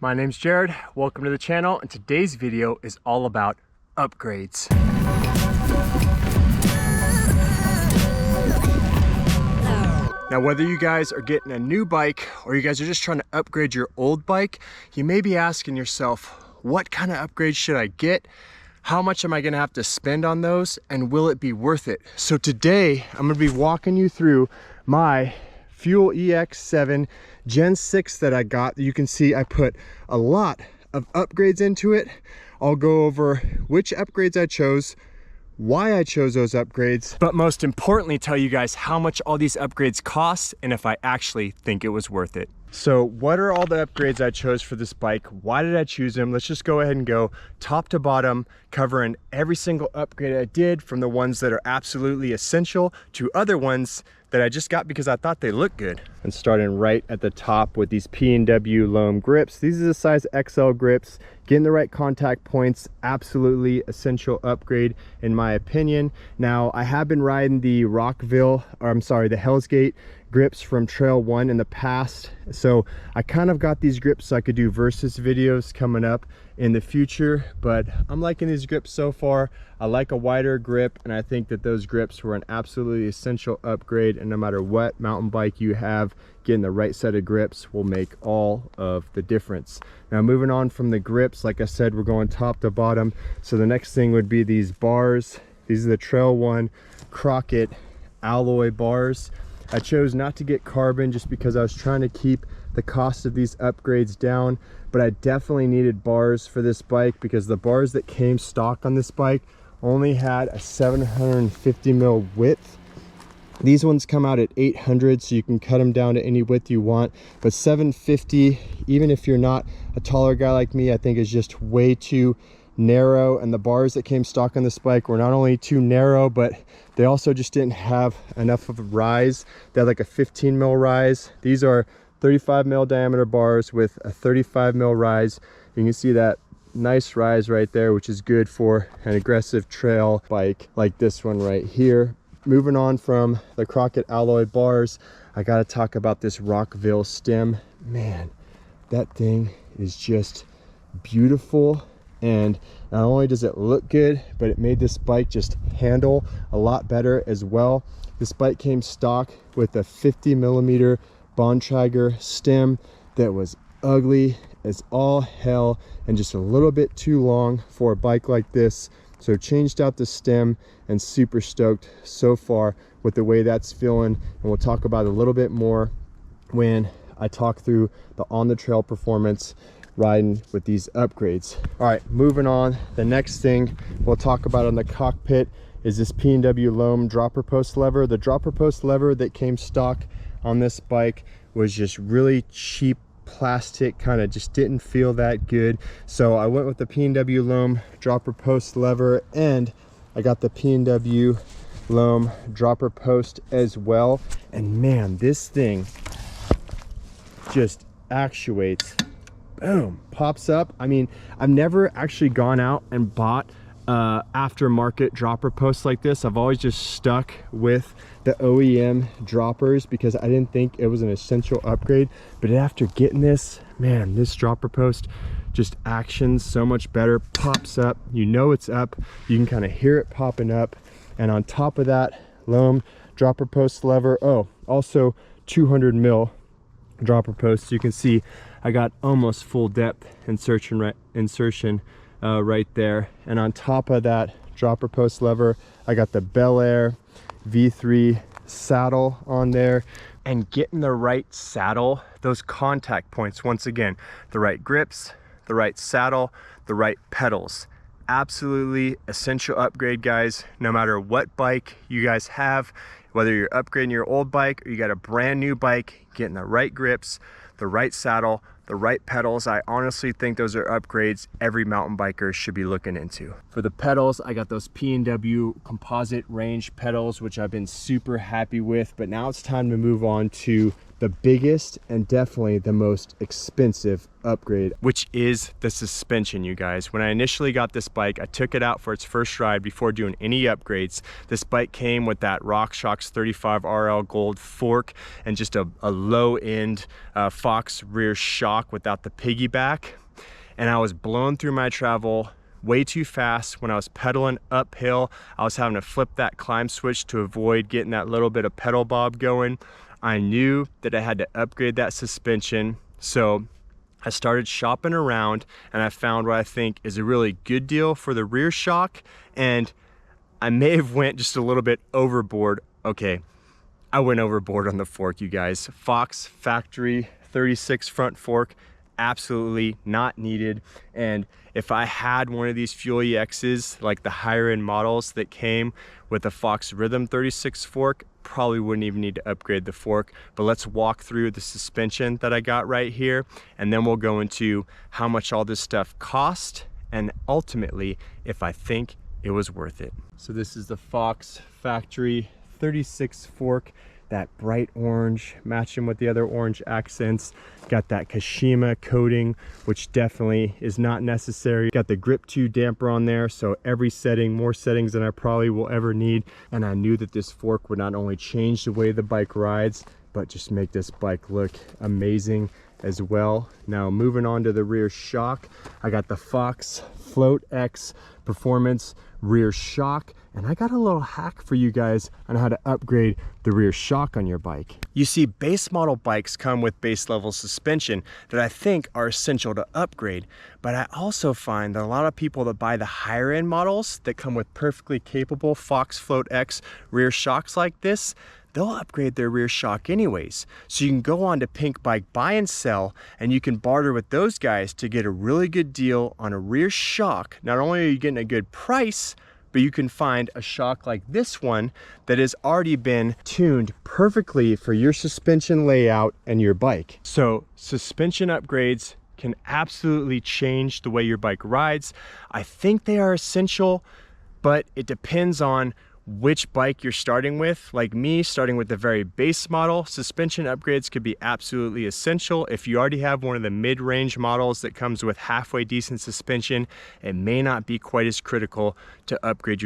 My name's Jared, welcome to the channel, and today's video is all about upgrades. Now, whether you guys are getting a new bike or you guys are just trying to upgrade your old bike, you may be asking yourself, what kind of upgrades should I get? How much am I gonna have to spend on those? And will it be worth it? So today, I'm gonna be walking you through my Fuel EX7 Gen 6 that I got. You can see I put a lot of upgrades into it. I'll go over which upgrades I chose, why I chose those upgrades, but most importantly, tell you guys how much all these upgrades cost and if I actually think it was worth it. So what are all the upgrades I chose for this bike? Why did I choose them? Let's just go ahead and go top to bottom, covering every single upgrade I did, from the ones that are absolutely essential to other ones that I just got because I thought they looked good. And starting right at the top with these P&W Loam grips. These are the size XL grips. Getting the right contact points, absolutely essential upgrade in my opinion. Now, I have been riding the the Hell's Gate grips from Trail 1 in the past, so I kind of got these grips so I could do versus videos coming up in the future, but I'm liking these grips so far. I like a wider grip, and I think that those grips were an absolutely essential upgrade, and no matter what mountain bike you have, getting the right set of grips will make all of the difference. Now, moving on from the grips, like I said, we're going top to bottom. So the next thing would be these bars. These are the Trail 1 Crockett alloy bars. I chose not to get carbon just because I was trying to keep the cost of these upgrades down, but I definitely needed bars for this bike because the bars that came stock on this bike only had a 750 mil width. These ones come out at 800, so you can cut them down to any width you want, but 750, even if you're not a taller guy like me, I think is just way too narrow. And the bars that came stock on this bike were not only too narrow, but they also just didn't have enough of a rise. They had like a 15 mil rise. These are 35 mil diameter bars with a 35 mil rise. You can see that nice rise right there, which is good for an aggressive trail bike like this one right here. Moving on from the Crockett alloy bars, I gotta talk about this Rockville stem. Man, that thing is just beautiful, and not only does it look good, but it made this bike just handle a lot better as well. This bike came stock with a 50 millimeter Bontrager stem that was ugly as all hell and just a little bit too long for a bike like this. So changed out the stem and super stoked so far with the way that's feeling. And we'll talk about it a little bit more when I talk through the on the trail performance riding with these upgrades. All right, moving on. The next thing we'll talk about on the cockpit is this P&W Loam dropper post lever. The dropper post lever that came stock on this bike was just really cheap plastic, kind of just didn't feel that good. So I went with the P&W Loam dropper post lever, and I got the P&W Loam dropper post as well. And man, this thing just actuates. Boom, pops up. I mean, I've never actually gone out and bought aftermarket dropper posts like this. I've always just stuck with the OEM droppers because I didn't think it was an essential upgrade. But after getting this, man, this dropper post just actions so much better. Pops up, you know it's up, you can kind of hear it popping up. And on top of that, Loam dropper post lever. Oh, also 200 mil dropper posts. You can see I got almost full depth insertion right there. And on top of that dropper post lever, I got the Bel Air V3 saddle on there. And getting the right saddle, those contact points, once again, the right grips, the right saddle, the right pedals, absolutely essential upgrade, guys. No matter what bike you guys have, whether you're upgrading your old bike or you got a brand new bike, getting the right grips, the right saddle, the right pedals, I honestly think those are upgrades every mountain biker should be looking into. For the pedals, I got those P&W composite range pedals, which I've been super happy with, but now it's time to move on to the biggest and definitely the most expensive upgrade, which is the suspension, you guys. When I initially got this bike, I took it out for its first ride before doing any upgrades. This bike came with that RockShox 35 RL Gold fork and just a low end Fox rear shock without the piggyback. And I was blowing through my travel way too fast. When I was pedaling uphill, I was having to flip that climb switch to avoid getting that little bit of pedal bob going. I knew that I had to upgrade that suspension, so I started shopping around and I found what I think is a really good deal for the rear shock, and I may have went just a little bit overboard. Okay, I went overboard on the fork, you guys. Fox factory 36 front fork, absolutely not needed. And if I had one of these Fuel EXs, like the higher end models that came with the Fox Rhythm 36 fork, probably wouldn't even need to upgrade the fork. But let's walk through the suspension that I got right here, and then we'll go into how much all this stuff cost and ultimately if I think it was worth it. So this is the Fox factory 36 fork, that bright orange matching with the other orange accents. Got that Kashima coating, which definitely is not necessary. Got the Grip 2 damper on there, so every setting, more settings than I probably will ever need. And I knew that this fork would not only change the way the bike rides, but just make this bike look amazing as well. Now moving on to the rear shock, I got the Fox Float X Performance rear shock, and I got a little hack for you guys on how to upgrade the rear shock on your bike. You see, base model bikes come with base level suspension that I think are essential to upgrade, but I also find that a lot of people that buy the higher end models that come with perfectly capable Fox Float X rear shocks like this, they'll upgrade their rear shock anyways. So you can go on to Pink Bike Buy and Sell, and you can barter with those guys to get a really good deal on a rear shock. Not only are you getting a good price, but you can find a shock like this one that has already been tuned perfectly for your suspension layout and your bike. So suspension upgrades can absolutely change the way your bike rides. I think they are essential, but it depends on which bike you're starting with. Like me, starting with the very base model, suspension upgrades could be absolutely essential. If you already have one of the mid-range models that comes with halfway decent suspension, it may not be quite as critical to upgrade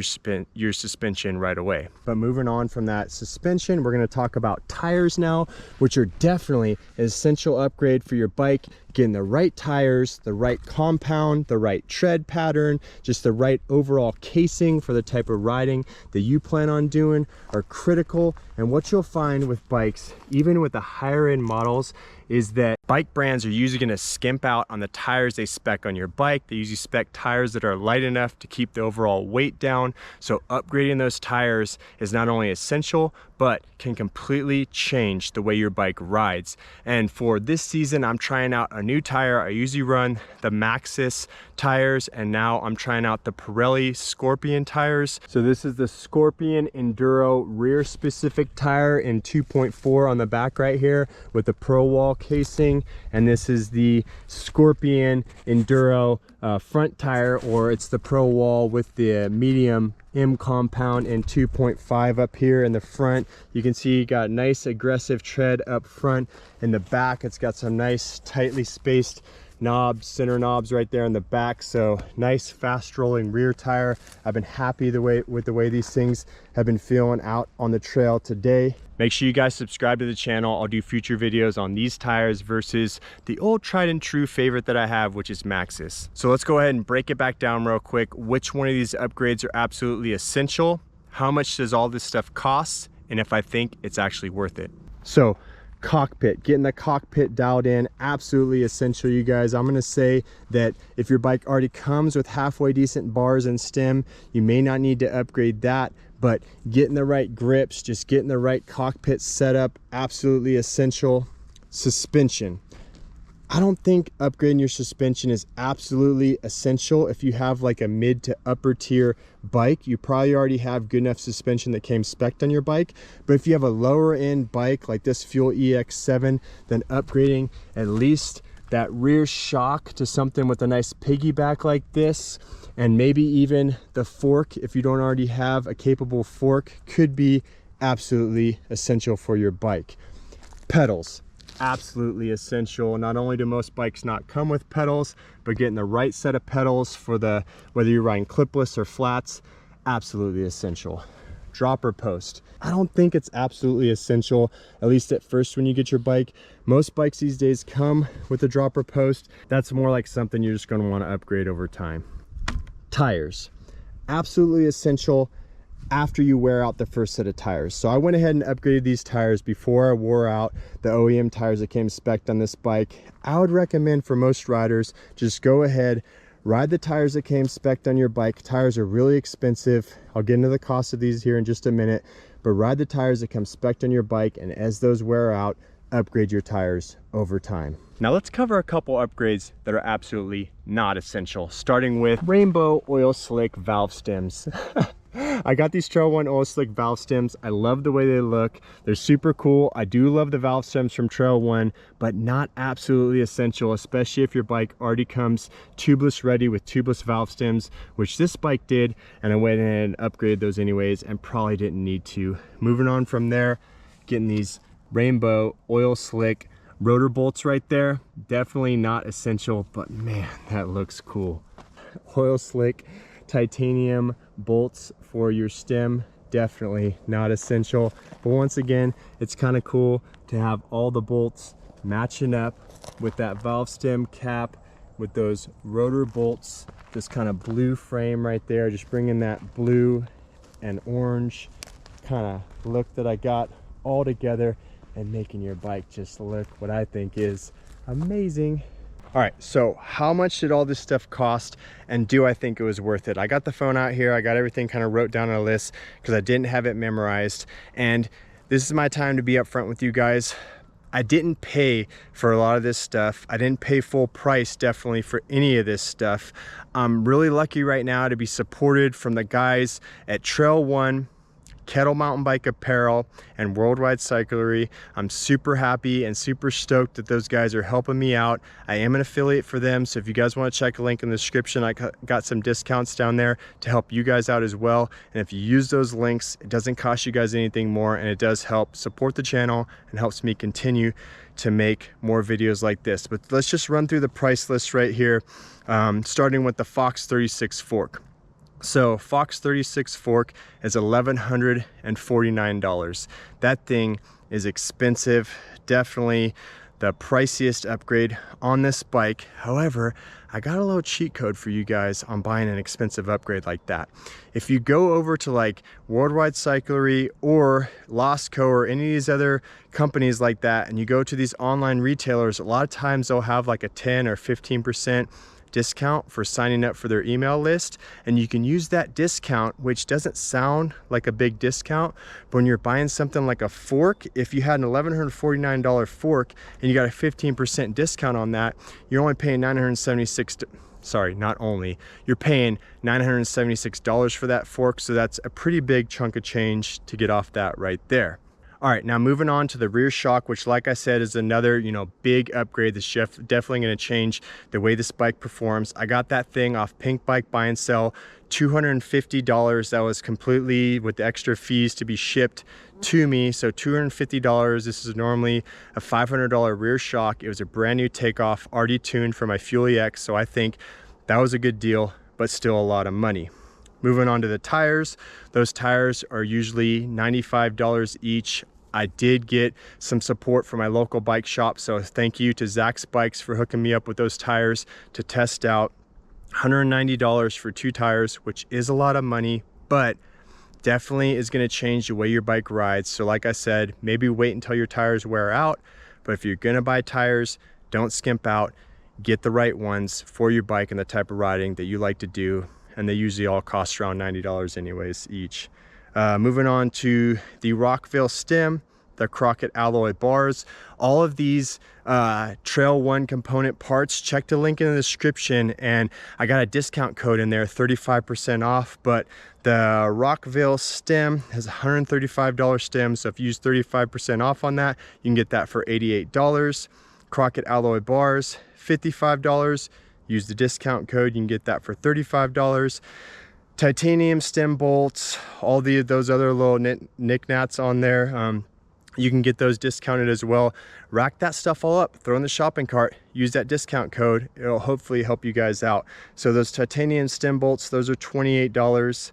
your suspension right away. But moving on from that suspension, we're going to talk about tires now, which are definitely an essential upgrade for your bike. Getting the right tires, the right compound, the right tread pattern, just the right overall casing for the type of riding that you plan on doing are critical. And what you'll find with bikes, even with the higher end models, is that bike brands are usually going to skimp out on the tires they spec on your bike. They usually spec tires that are light enough to keep the overall weight down. So upgrading those tires is not only essential, but can completely change the way your bike rides. And for this season, I'm trying out a new tire. I usually run the Maxxis tires, and now I'm trying out the Pirelli Scorpion tires. So this is the Scorpion Enduro rear specific tire in 2.4 on the back right here with the Pro Wall casing, and this is the Scorpion Enduro front tire, or it's the Pro Wall with the medium M compound and 2.5 up here in the front. You can see you got nice aggressive tread up front. In the back, it's got some nice tightly spaced knobs, center knobs right there in the back. So nice fast rolling rear tire. I've been happy with the way these things have been feeling out on the trail today. Make sure you guys subscribe to the channel. I'll do future videos on these tires versus the old tried and true favorite that I have, which is Maxxis. So let's go ahead and break it back down real quick. Which one of these upgrades are absolutely essential? How much does all this stuff cost? And if I think it's actually worth it. So cockpit, getting the cockpit dialed in, absolutely essential, you guys. I'm going to say that if your bike already comes with halfway decent bars and stem, you may not need to upgrade that, but getting the right grips, just getting the right cockpit setup, absolutely essential. Suspension, I don't think upgrading your suspension is absolutely essential. If you have like a mid to upper tier bike, you probably already have good enough suspension that came spec'd on your bike. But if you have a lower end bike like this Fuel EX7, then upgrading at least that rear shock to something with a nice piggyback like this, and maybe even the fork, if you don't already have a capable fork, could be absolutely essential for your bike. Pedals, absolutely essential. Not only do most bikes not come with pedals, but getting the right set of pedals for the, whether you're riding clipless or flats, absolutely essential. Dropper post, I don't think it's absolutely essential, at least at first when you get your bike. Most bikes these days come with a dropper post. That's more like something you're just going to want to upgrade over time. Tires, absolutely essential after you wear out the first set of tires. So I went ahead and upgraded these tires before I wore out the OEM tires that came spec'd on this bike. I would recommend for most riders, just go ahead, ride the tires that came spec'd on your bike. Tires are really expensive. I'll get into the cost of these here in just a minute, but ride the tires that come spec'd on your bike, and as those wear out, upgrade your tires over time. Now let's cover a couple upgrades that are absolutely not essential, starting with rainbow oil slick valve stems. I got these Trail 1 oil slick valve stems. I love the way they look. They're super cool. I do love the valve stems from Trail 1, but not absolutely essential, especially if your bike already comes tubeless ready with tubeless valve stems, which this bike did, and I went ahead and upgraded those anyways and probably didn't need to. Moving on from there, getting these rainbow oil slick rotor bolts right there. Definitely not essential, but man, that looks cool. Oil slick titanium bolts for your stem, definitely not essential, but once again, it's kind of cool to have all the bolts matching up with that valve stem cap with those rotor bolts, this kind of blue frame right there, just bringing that blue and orange kind of look that I got all together and making your bike just look what I think is amazing. All right, so how much did all this stuff cost, and do I think it was worth it? I got the phone out here, I got everything kind of wrote down on a list because I didn't have it memorized, and this is my time to be upfront with you guys. I didn't pay for a lot of this stuff. I didn't pay full price, definitely, for any of this stuff. I'm really lucky right now to be supported from the guys at Trail 1, KETL Mountain Bike Apparel, and Worldwide Cyclery. I'm super happy and super stoked that those guys are helping me out. I am an affiliate for them, so if you guys want to check a link in the description, I got some discounts down there to help you guys out as well. And if you use those links, it doesn't cost you guys anything more, and it does help support the channel and helps me continue to make more videos like this. But let's just run through the price list right here, starting with the Fox 36 fork. So Fox 36 fork is $1,149. That thing is expensive, definitely the priciest upgrade on this bike. However, I got a little cheat code for you guys on buying an expensive upgrade like that. If you go over to like Worldwide Cyclery or Lostco or any of these other companies like that, and you go to these online retailers, a lot of times they'll have like a 10 or 15% discount for signing up for their email list, and you can use that discount, which doesn't sound like a big discount, but when you're buying something like a fork, if you had an $1,149 fork and you got a 15% discount on that, you're only paying $976. Sorry, not only, you're paying $976 for that fork, so that's a pretty big chunk of change to get off that right there. All right, now moving on to the rear shock, which like I said is another, big upgrade that's definitely gonna change the way this bike performs. I got that thing off Pink Bike Buy and Sell, $250. That was completely with the extra fees to be shipped to me, so $250. This is normally a $500 rear shock. It was a brand new takeoff, already tuned for my Fuel EX, so I think that was a good deal, but still a lot of money. Moving on to the tires, those tires are usually $95 each. I did get some support from my local bike shop, so thank you to Zach's Bikes for hooking me up with those tires to test out. $190 for 2 tires, which is a lot of money, but definitely is going to change the way your bike rides. So like I said, maybe wait until your tires wear out, but if you're going to buy tires, don't skimp out. Get the right ones for your bike and the type of riding that you like to do, and they usually all cost around $90 anyways each. Moving on to the Rockville stem, the Crockett alloy bars, all of these Trail 1 component parts, check the link in the description, and I got a discount code in there, 35% off, but the Rockville stem has a $135 stem, so if you use 35% off on that, you can get that for $88. Crockett alloy bars, $55. Use the discount code, you can get that for $35. Titanium stem bolts, all those other little knickknacks on there. you can get those discounted as well. Rack that stuff all up, throw in the shopping cart, use that discount code. It'll hopefully help you guys out. So those titanium stem bolts, those are $28.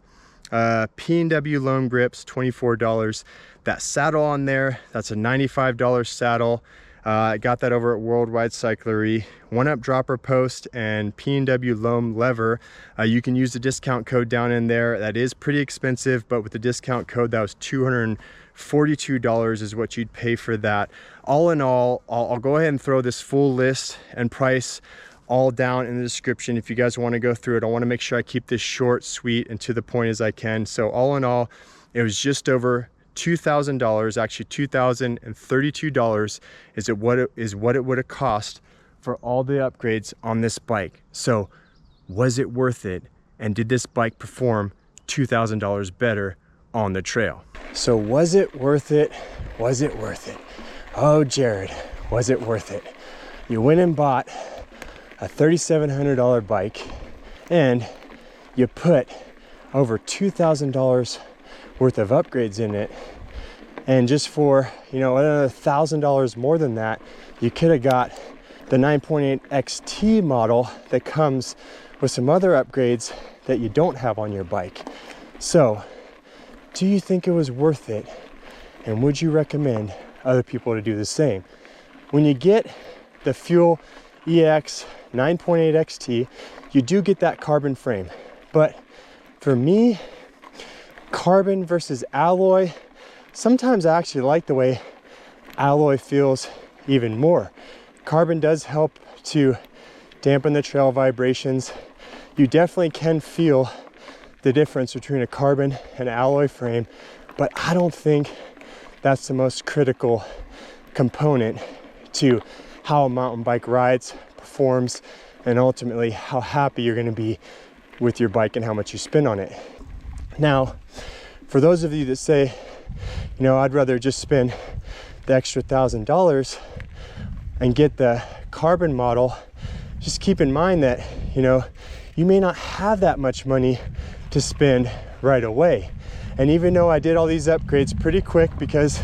P&W loam grips, $24. That saddle on there, that's a $95 saddle. I got that over at Worldwide Cyclery. 1-up dropper post and P&W loam lever. You can use the discount code down in there. That is pretty expensive, but with the discount code, that was $242 is what you'd pay for that. All in all, I'll go ahead and throw this full list and price all down in the description if you guys want to go through it. I want to make sure I keep this short, sweet, and to the point as I can. So all in all, it was just over $2,000, actually $2,032 is what it would have cost for all the upgrades on this bike. So was it worth it? And did this bike perform $2,000 better on the trail? So was it worth it? Was it worth it? Oh, Jared, was it worth it? You went and bought a $3,700 bike and you put over $2,000 worth of upgrades in it, and just for, you know, another $1,000 more than that, you could have got the 9.8 XT model that comes with some other upgrades that you don't have on your bike. So do you think it was worth it, and would you recommend other people to do the same? When you get the Fuel EX 9.8 XT, you do get that carbon frame, but for me, carbon versus alloy, sometimes I actually like the way alloy feels even more. Carbon does help to dampen the trail vibrations. You definitely can feel the difference between a carbon and alloy frame, but I don't think that's the most critical component to how a mountain bike rides, performs, and ultimately how happy you're going to be with your bike and how much you spend on it. Now, for those of you that say, you know, I'd rather just spend the extra $1,000 and get the carbon model, just keep in mind that, you know, you may not have that much money to spend right away. And even though I did all these upgrades pretty quick, because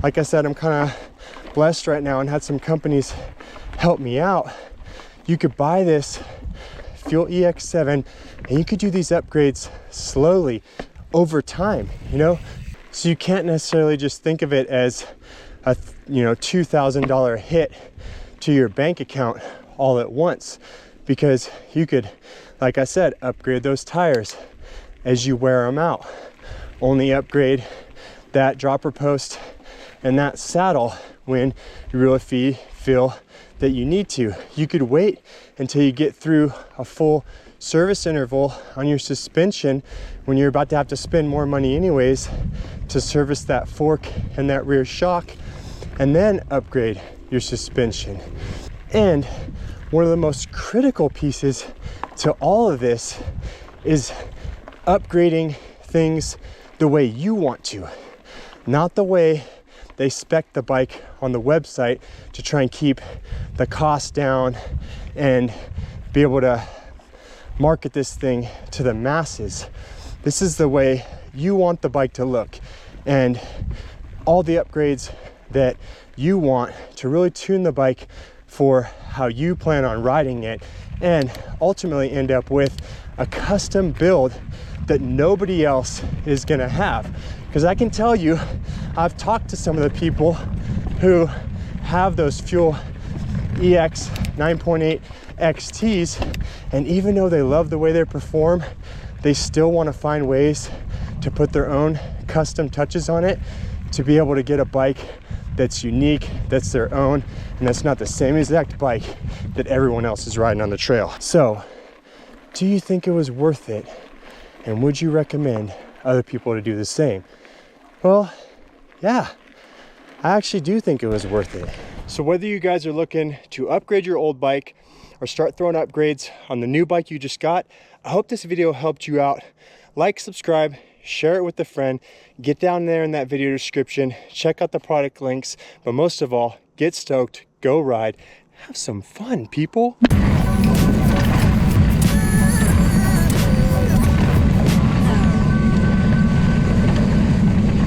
like I said, I'm kind of blessed right now and had some companies help me out, you could buy this Fuel EX7 and you could do these upgrades slowly over time, you know? So you can't necessarily just think of it as a, you know, $2,000 hit to your bank account all at once, because you could, like I said, upgrade those tires as you wear them out. Only upgrade that dropper post and that saddle when you really feel that you need to. You could wait until you get through a full service interval on your suspension when you're about to have to spend more money anyways to service that fork and that rear shock, and then upgrade your suspension. And one of the most critical pieces to all of this is upgrading things the way you want to, not the way they spec the bike on the website to try and keep the cost down and be able to market this thing to the masses. This is the way you want the bike to look, and all the upgrades that you want to really tune the bike for how you plan on riding it, and ultimately end up with a custom build that nobody else is gonna have. Because I can tell you, I've talked to some of the people who have those Fuel EX 9.8 XTs, and even though they love the way they perform, they still want to find ways to put their own custom touches on it to be able to get a bike that's unique, that's their own, and that's not the same exact bike that everyone else is riding on the trail. So, do you think it was worth it? And would you recommend other people to do the same? Well, yeah, I actually do think it was worth it. So whether you guys are looking to upgrade your old bike or start throwing upgrades on the new bike you just got, I hope this video helped you out. Like, subscribe, share it with a friend, get down there in that video description, check out the product links, but most of all, get stoked, go ride, have some fun, people.